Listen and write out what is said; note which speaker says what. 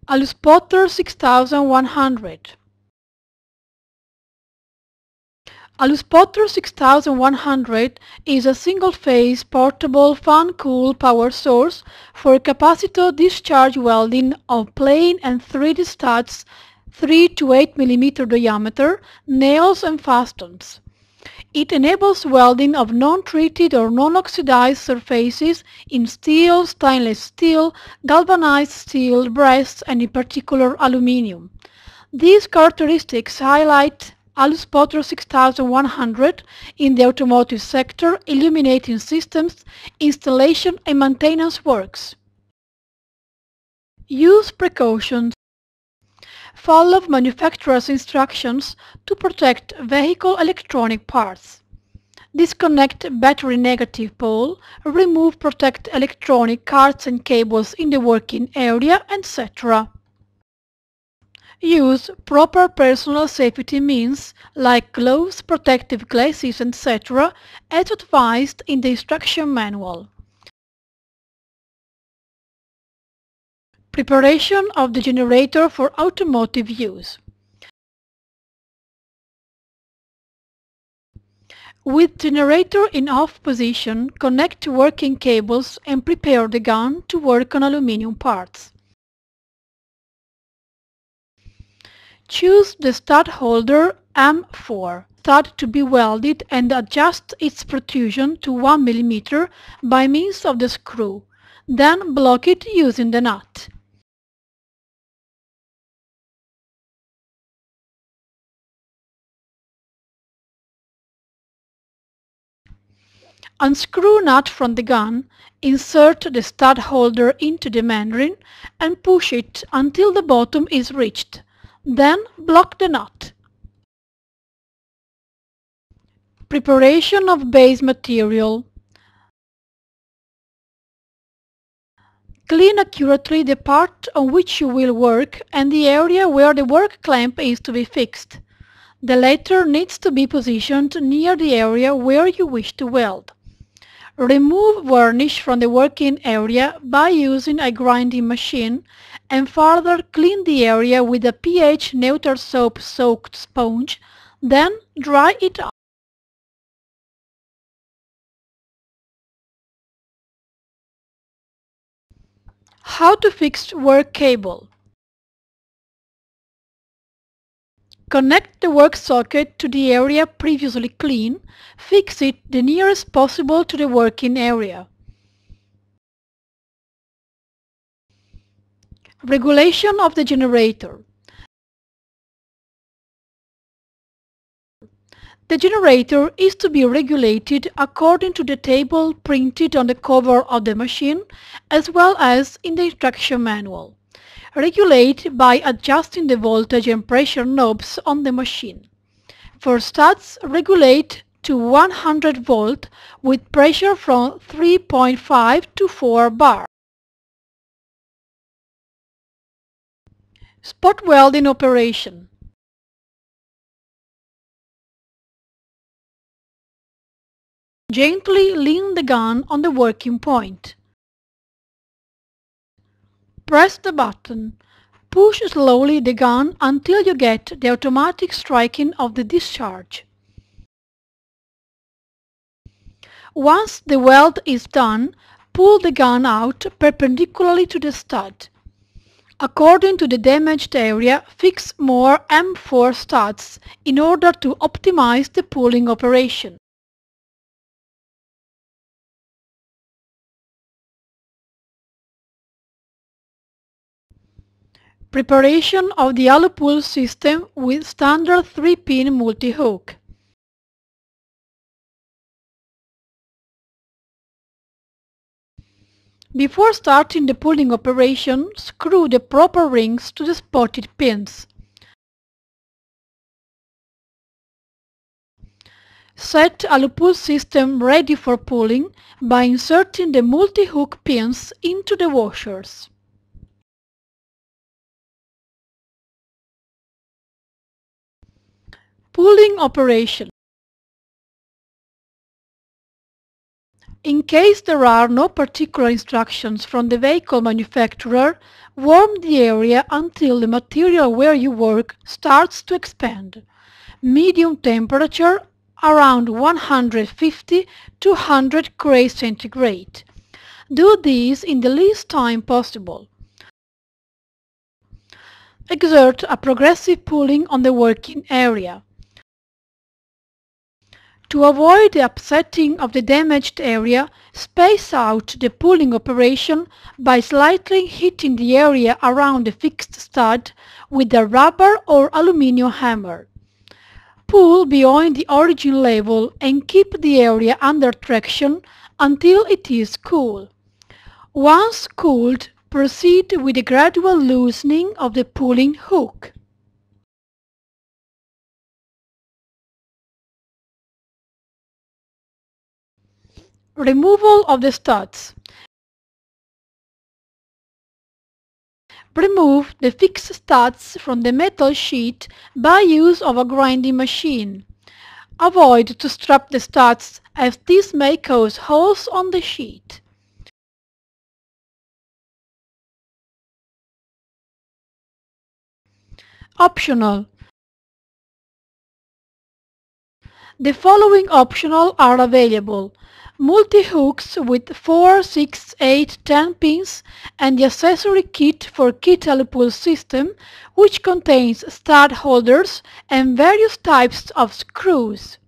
Speaker 1: Aluspotter 6100. Aluspotter 6100 is a single-phase portable fan-cooled power source for capacitor discharge welding of plain and 3D studs 3 to 8 mm diameter, nails and fastons. It enables welding of non-treated or non-oxidized surfaces in steel, stainless steel, galvanized steel, brass, and in particular aluminum. These characteristics highlight Aluspotter 6100 in the automotive sector, illuminating systems, installation and maintenance works. Use precautions. Follow manufacturer's instructions to protect vehicle electronic parts. Disconnect battery negative pole, remove protect electronic cards and cables in the working area, etc. Use proper personal safety means like gloves, protective glasses, etc. as advised in the instruction manual. Preparation of the generator for automotive use. With generator in off position, connect working cables and prepare the gun to work on aluminum parts. Choose the stud holder M4 stud to be welded and adjust its protrusion to 1 mm by means of the screw. Then block it using the nut. Unscrew nut from the gun, insert the stud holder into the membrane and push it until the bottom is reached. Then block the nut. Preparation of base material. Clean accurately the part on which you will work and the area where the work clamp is to be fixed. The latter needs to be positioned near the area where you wish to weld. Remove varnish from the working area by using a grinding machine and further clean the area with a pH neutral soap soaked sponge, then dry it up. How to fix work cable. Connect the work socket to the area previously cleaned. Fix it the nearest possible to the working area. Regulation of the generator. The generator is to be regulated according to the table printed on the cover of the machine as well as in the instruction manual. Regulate by adjusting the voltage and pressure knobs on the machine. For studs, regulate to 100 volt with pressure from 3.5 to 4 bar. Spot welding operation. Gently lean the gun on the working point. Press the button. Push slowly the gun until you get the automatic striking of the discharge. Once the weld is done, pull the gun out perpendicularly to the stud. According to the damaged area, fix more M4 studs in order to optimize the pulling operation. Preparation of the alu-pull system with standard 3-pin multi-hook. Before starting the pulling operation, screw the proper rings to the spotted pins. Set alu-pull system ready for pulling by inserting the multi-hook pins into the washers. Pulling operation. In case there are no particular instructions from the vehicle manufacturer, warm the area until the material where you work starts to expand. Medium temperature around 150 to 100 degrees centigrade. Do this in the least time possible. Exert a progressive pulling on the working area. To avoid the upsetting of the damaged area, space out the pulling operation by slightly hitting the area around the fixed stud with a rubber or aluminium hammer. Pull beyond the origin level and keep the area under traction until it is cool. Once cooled, proceed with a gradual loosening of the pulling hook. Removal of the studs. Remove the fixed studs from the metal sheet by use of a grinding machine. Avoid to strap the studs, as this may cause holes on the sheet. Optional. The following optional are available: multi-hooks with 4, 6, 8, 10 pins and the accessory kit for kit pull system, which contains stud holders and various types of screws.